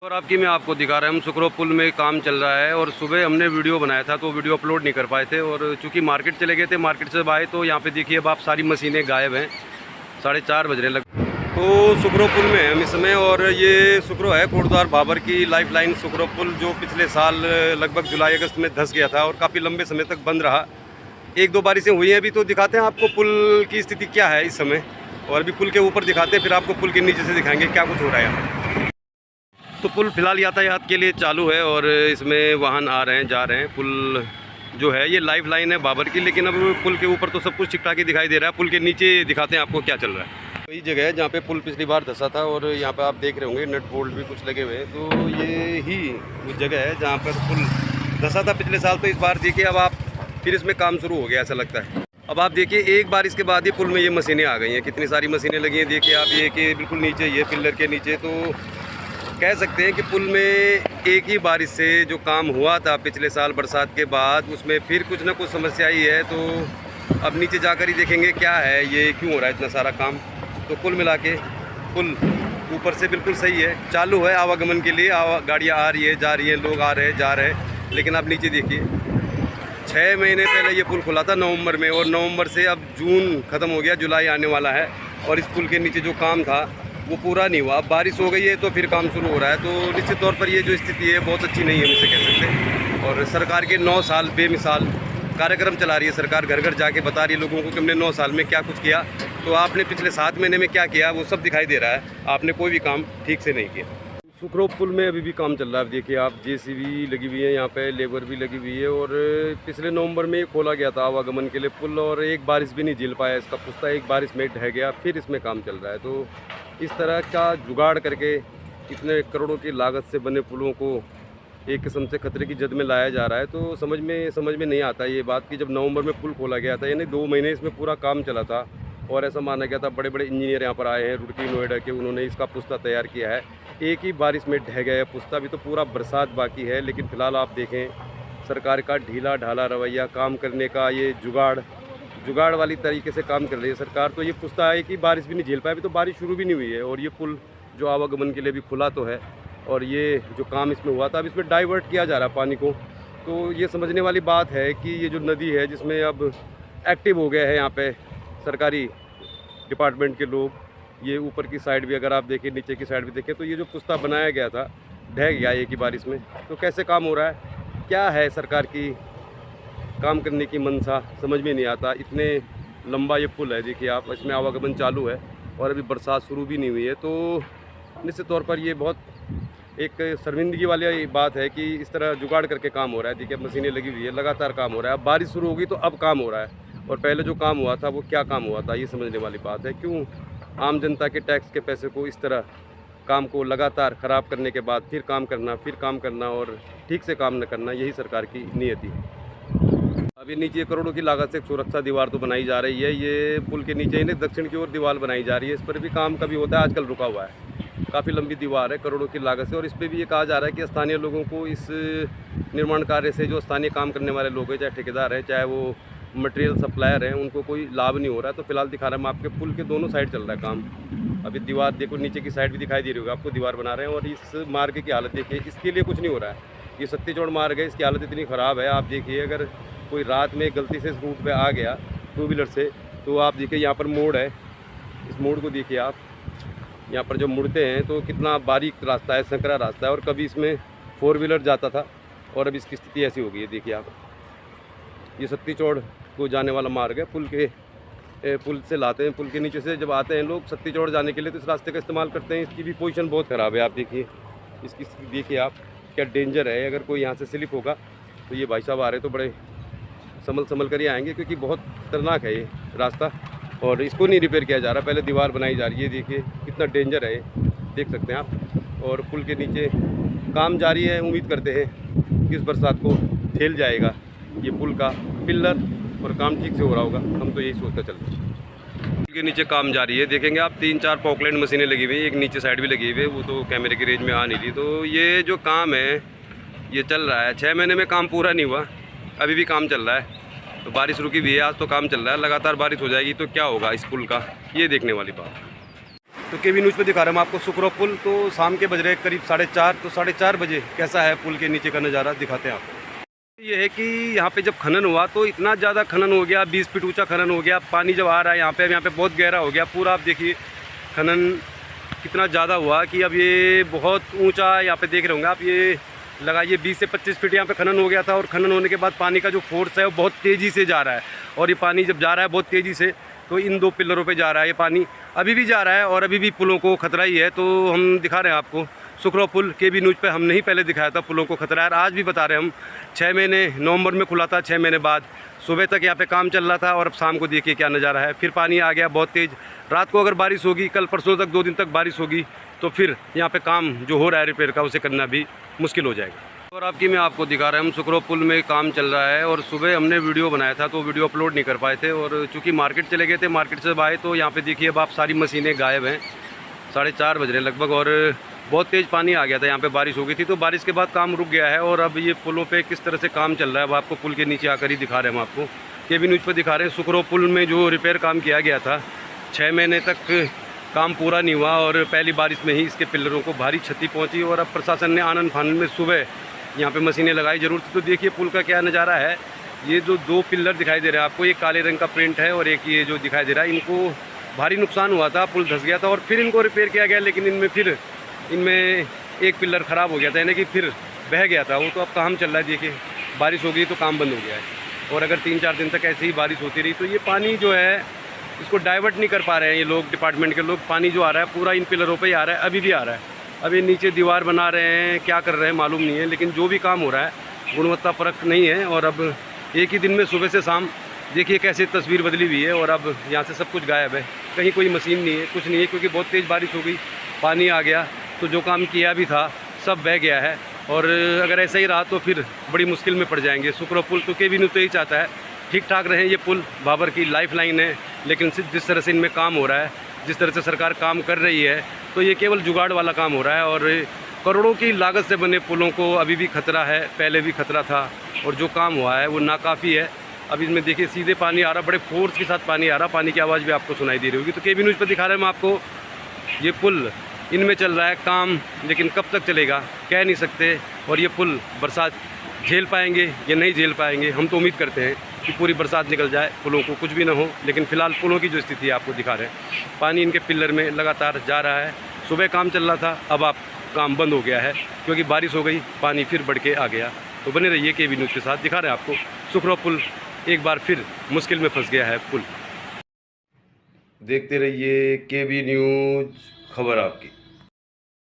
और आपकी मैं आपको दिखा रहा हूँ, हम सुकरो पुल में काम चल रहा है और सुबह हमने वीडियो बनाया था तो वीडियो अपलोड नहीं कर पाए थे। और चूँकि मार्केट चले गए थे, मार्केट से आए तो यहाँ पे देखिए अब आप सारी मशीनें गायब हैं। 4:30 बजने लग तो सुकरो पुल में हम इस समय। और ये सुकरो है कोटद्वार भाबर की लाइफ लाइन सुकरो पुल, जो पिछले साल लगभग जुलाई अगस्त में धंस गया था और काफ़ी लंबे समय तक बंद रहा। 1-2 बारिशें हुई हैं अभी। तो दिखाते हैं आपको पुल की स्थिति क्या है इस समय, और अभी पुल के ऊपर दिखाते हैं, फिर आपको पुल के नीचे से दिखाएंगे क्या कुछ हो रहा है यहाँ। तो पुल फिलहाल यातायात के लिए चालू है और इसमें वाहन आ रहे हैं जा रहे हैं। पुल जो है ये लाइफ लाइन है भाबर की, लेकिन अब पुल के ऊपर तो सब कुछ ठीक ठाक ही दिखाई दे रहा है। पुल के नीचे दिखाते हैं आपको क्या चल रहा है। वही जगह है जहाँ पे पुल पिछली बार धंसा था और यहाँ पे आप देख रहे होंगे नट बोल्ट भी कुछ लगे हुए हैं। तो ये ही वो जगह है जहाँ पर पुल धंसा था पिछले साल। तो इस बार देखिए अब आप फिर इसमें काम शुरू हो गया ऐसा लगता है। अब आप देखिए एक बार इसके बाद ही पुल में ये मशीनें आ गई हैं, कितनी सारी मशीनें लगी हैं। देखिए आप ये कि बिल्कुल नीचे ये पिलर के नीचे। तो कह सकते हैं कि पुल में एक ही बारिश से जो काम हुआ था पिछले साल बरसात के बाद, उसमें फिर कुछ ना कुछ समस्या ही है। तो अब नीचे जाकर ही देखेंगे क्या है, ये क्यों हो रहा है इतना सारा काम। तो कुल मिला के पुल ऊपर से बिल्कुल सही है, चालू है आवागमन के लिए। गाड़ियाँ आ रही है जा रही हैं, लोग आ रहे हैं जा रहे हैं। लेकिन आप नीचे देखिए 6 महीने पहले ये पुल खुला था नवंबर में, और नवंबर से अब जून ख़त्म हो गया, जुलाई आने वाला है। और इस पुल के नीचे जो काम था वो पूरा नहीं हुआ। अब बारिश हो गई है तो फिर काम शुरू हो रहा है। तो निश्चित तौर पर ये जो स्थिति है बहुत अच्छी नहीं है, हम इसे कह सकते हैं। और सरकार के 9 साल बेमिसाल कार्यक्रम चला रही है सरकार, घर घर जाके बता रही है लोगों को कि हमने 9 साल में क्या कुछ किया। तो आपने पिछले 7 महीने में क्या किया वो सब दिखाई दे रहा है। आपने कोई भी काम ठीक से नहीं किया। सुकरो पुल में अभी भी काम चल रहा है। देखिए आप जेसीबी लगी हुई है, यहाँ पे लेबर भी लगी हुई है। और पिछले नवंबर में खोला गया था आवागमन के लिए पुल, और एक बारिश भी नहीं झेल पाया इसका पुस्ता। एक बारिश में ढह गया, फिर इसमें काम चल रहा है। तो इस तरह का जुगाड़ करके इतने करोड़ों की लागत से बने पुलों को एक किस्म से खतरे की जद में लाया जा रहा है। तो समझ में नहीं आता ये बात कि जब नवंबर में पुल खोला गया था, यानी 2 महीने इसमें पूरा काम चला था, और ऐसा माना गया था बड़े बड़े इंजीनियर यहाँ पर आए हैं रुड़की नोएडा के, उन्होंने इसका पुस्ता तैयार किया है। एक ही बारिश में ढह गया है पुस्ता। भी तो पूरा बरसात बाकी है। लेकिन फ़िलहाल आप देखें सरकार का ढीला ढाला रवैया, काम करने का ये जुगाड़ वाली तरीके से काम कर रही है सरकार। तो ये पुस्ता एक ही बारिश भी नहीं झेल पाया। अभी तो बारिश शुरू भी नहीं हुई है और ये पुल जो आवागमन के लिए भी खुला तो है, और ये जो काम इसमें हुआ था अब इसमें डाइवर्ट किया जा रहा है पानी को। तो ये समझने वाली बात है कि ये जो नदी है जिसमें अब एक्टिव हो गए हैं यहाँ पे सरकारी डिपार्टमेंट के लोग, ये ऊपर की साइड भी अगर आप देखें, नीचे की साइड भी देखें, तो ये जो पुस्ता बनाया गया था ढह गया एक ही बारिश में। तो कैसे काम हो रहा है, क्या है सरकार की काम करने की मंशा, समझ में नहीं आता। इतने लंबा ये पुल है, देखिए आप, इसमें आवागमन चालू है और अभी बरसात शुरू भी नहीं हुई है। तो निश्चित तौर पर ये बहुत एक शर्मिंदगी वाली बात है कि इस तरह जुगाड़ करके काम हो रहा है। देखिए मशीनें लगी हुई है, लगातार काम हो रहा है। अब बारिश शुरू होगी तो अब काम हो रहा है, और पहले जो काम हुआ था वो क्या काम हुआ था, ये समझने वाली बात है। क्यों आम जनता के टैक्स के पैसे को इस तरह काम को लगातार ख़राब करने के बाद फिर काम करना और ठीक से काम न करना, यही सरकार की नियति है। अभी नीचे करोड़ों की लागत से एक सुरक्षा दीवार तो बनाई जा रही है। ये पुल के नीचे ही दक्षिण की ओर दीवार बनाई जा रही है। इस पर भी काम कभी होता है, आजकल रुका हुआ है। काफ़ी लंबी दीवार है करोड़ों की लागत से, और इस पर भी ये कहा जा रहा है कि स्थानीय लोगों को इस निर्माण कार्य से, जो स्थानीय काम करने वाले लोग हैं, चाहे ठेकेदार हैं चाहे वो मटेरियल सप्लायर हैं, उनको कोई लाभ नहीं हो रहा है। तो फिलहाल दिखा रहा है मैं आपके पुल के दोनों साइड चल रहा है काम। अभी दीवार देखो, नीचे की साइड भी दिखाई दे रही होगी आपको, दीवार बना रहे हैं। और इस मार्ग की हालत देखिए, इसके लिए कुछ नहीं हो रहा है। ये सत्ती चौड़ मार्ग है, इसकी हालत इतनी ख़राब है। आप देखिए अगर कोई रात में गलती से इस रूट पर आ गया 2 व्हीलर से, तो आप देखिए यहाँ पर मोड़ है, इस मोड़ को देखिए आप, यहाँ पर जो मुड़ते हैं तो कितना बारीक रास्ता है, संकरा रास्ता है। और कभी इसमें 4 व्हीलर जाता था और अब इसकी स्थिति ऐसी हो गई है। देखिए आप, ये सत्ती चौड़ को जाने वाला मार्ग है। पुल से लाते हैं, पुल के नीचे से जब आते हैं लोग सत्ती चौड़ जाने के लिए तो इस रास्ते का इस्तेमाल करते हैं। इसकी भी पोजीशन बहुत ख़राब है। आप देखिए इसकी देखिए आप, क्या डेंजर है। अगर कोई यहाँ से स्लिप होगा तो ये भाई साहब आ रहे तो बड़े संभल कर ही आएंगे, क्योंकि बहुत खतरनाक है ये रास्ता और इसको नहीं रिपेयर किया जा रहा। पहले दीवार बनाई जा रही है, देखिए कितना डेंजर है, देख सकते हैं आप। और पुल के नीचे काम जारी है। उम्मीद करते हैं कि इस बरसात को झेल जाएगा ये पुल का पिलर और काम ठीक से हो रहा होगा। हम तो यही सोचकर चलते हैं। पुल के नीचे काम जारी है, देखेंगे आप 3-4 पॉकलैंड मशीनें लगी हुई, एक नीचे साइड भी लगी हुई है, वो तो कैमरे की रेंज में आ नहीं रही। तो ये जो काम है ये चल रहा है। 6 महीने में काम पूरा नहीं हुआ, अभी भी काम चल रहा है। तो बारिश रुकी भी है, आज तो काम चल रहा है। लगातार बारिश हो जाएगी तो क्या होगा इस पुल का, ये देखने वाली बात। तो केवी न्यूज़ पे दिखा रहे हैं हम आपको सुकरो पुल। तो शाम के बज रहे करीब 4:30, तो 4:30 बजे कैसा है पुल के नीचे का नज़ारा दिखाते हैं आपको। ये है कि यहाँ पे जब खनन हुआ तो इतना ज़्यादा खनन हो गया, 20 फीट ऊंचा खनन हो गया। पानी जब आ रहा है यहाँ पे बहुत गहरा हो गया पूरा। आप देखिए खनन कितना ज़्यादा हुआ कि अब ये बहुत ऊंचा यहाँ पे देख रहे होंगे आप। ये लगाइए 20 से 25 फीट यहाँ पे खनन हो गया था, और खनन होने के बाद पानी का जो फोर्स है वो बहुत तेज़ी से जा रहा है। और ये पानी जब जा रहा है बहुत तेज़ी से, तो इन 2 पिलरों पे जा रहा है ये पानी, अभी भी जा रहा है और अभी भी पुलों को खतरा ही है। तो हम दिखा रहे हैं आपको सुकरो पुल। केवी न्यूज़ पे हमने ही पहले दिखाया था पुलों को खतरा है। आज भी बता रहे हैं हम, 6 महीने नवंबर में खुला था, 6 महीने बाद सुबह तक यहाँ पे काम चल रहा था, और अब शाम को देखिए क्या नज़ारा है। फिर पानी आ गया बहुत तेज़। रात को अगर बारिश होगी, कल परसों तक 2 दिन तक बारिश होगी, तो फिर यहाँ पे काम जो हो रहा है रिपेयर का, उसे करना भी मुश्किल हो जाएगा। और मैं आपको दिखा रहा हूँ सुकरो पुल में काम चल रहा है, और सुबह हमने वीडियो बनाया था तो वीडियो अपलोड नहीं कर पाए थे, और चूँकि मार्केट चले गए थे, मार्केट से आए तो यहाँ पे देखिए अब आप सारी मशीनें गायब हैं। 4:30 बज रहे लगभग, और बहुत तेज़ पानी आ गया था, यहाँ पे बारिश हो गई थी, तो बारिश के बाद काम रुक गया है। और अब ये पुलों पे किस तरह से काम चल रहा है अब आपको पुल के नीचे आकर ही दिखा रहे हैं हम आपको। केवी न्यूज़ पर दिखा रहे हैं सुकरो पुल में जो रिपेयर काम किया गया था, 6 महीने तक काम पूरा नहीं हुआ, और पहली बारिश में ही इसके पिलरों को भारी क्षति पहुँची। और अब प्रशासन ने आनन फानन में सुबह यहाँ पे मशीनें लगाई जरूर थी। तो देखिए पुल का क्या नज़ारा है। ये जो 2 पिलर दिखाई दे रहे हैं आपको, ये काले रंग का प्रिंट है, और एक ये जो दिखाई दे रहा है, इनको भारी नुकसान हुआ था, पुल धंस गया था और फिर इनको रिपेयर किया गया। लेकिन इनमें एक पिलर ख़राब हो गया था, यानी कि फिर बह गया था वो। तो अब काम चल रहा है, देखिए बारिश हो गई तो काम बंद हो गया है। और अगर 3-4 दिन तक ऐसे ही बारिश होती रही तो ये पानी जो है इसको डाइवर्ट नहीं कर पा रहे हैं ये लोग, डिपार्टमेंट के लोग। पानी जो आ रहा है पूरा इन पिलरों पर ही आ रहा है, अभी भी आ रहा है। अब ये नीचे दीवार बना रहे हैं, क्या कर रहे हैं मालूम नहीं है, लेकिन जो भी काम हो रहा है गुणवत्ता परख नहीं है। और अब एक ही दिन में सुबह से शाम देखिए कैसे तस्वीर बदली हुई है, और अब यहाँ से सब कुछ गायब है, कहीं कोई मशीन नहीं है, कुछ नहीं है, क्योंकि बहुत तेज़ बारिश हो गई, पानी आ गया, तो जो काम किया भी था सब बह गया है। और अगर ऐसा ही रहा तो फिर बड़ी मुश्किल में पड़ जाएंगे सुकरो पुल। तो केवी न्यूज़ तो यही चाहता है ठीक ठाक रहे ये पुल, भाबर की लाइफ लाइन है। लेकिन जिस तरह से इनमें काम हो रहा है, जिस तरह से सरकार काम कर रही है, तो ये केवल जुगाड़ वाला काम हो रहा है। और करोड़ों की लागत से बने पुलों को अभी भी खतरा है, पहले भी खतरा था, और जो काम हुआ है वो नाकाफ़ी है। अब इसमें देखिए सीधे पानी आ रहा, बड़े फोर्स के साथ पानी आ रहा, पानी की आवाज़ भी आपको सुनाई दे रही होगी। तो केवी न्यूज़ पर दिखा रहे हैं हम आपको, ये पुल इनमें चल रहा है काम, लेकिन कब तक चलेगा कह नहीं सकते। और ये पुल बरसात झेल पाएंगे या नहीं झेल पाएंगे, हम तो उम्मीद करते हैं कि पूरी बरसात निकल जाए, पुलों को कुछ भी ना हो। लेकिन फ़िलहाल पुलों की जो स्थिति है आपको दिखा रहे हैं, पानी इनके पिलर में लगातार जा रहा है। सुबह काम चल रहा था, अब आप काम बंद हो गया है क्योंकि बारिश हो गई, पानी फिर बढ़ के आ गया। तो बने रहिए केवी न्यूज़ के साथ, दिखा रहे हैं आपको सुकरो पुल एक बार फिर मुश्किल में फंस गया है पुल। देखते रहिए केवी न्यूज़, खबर आपकी।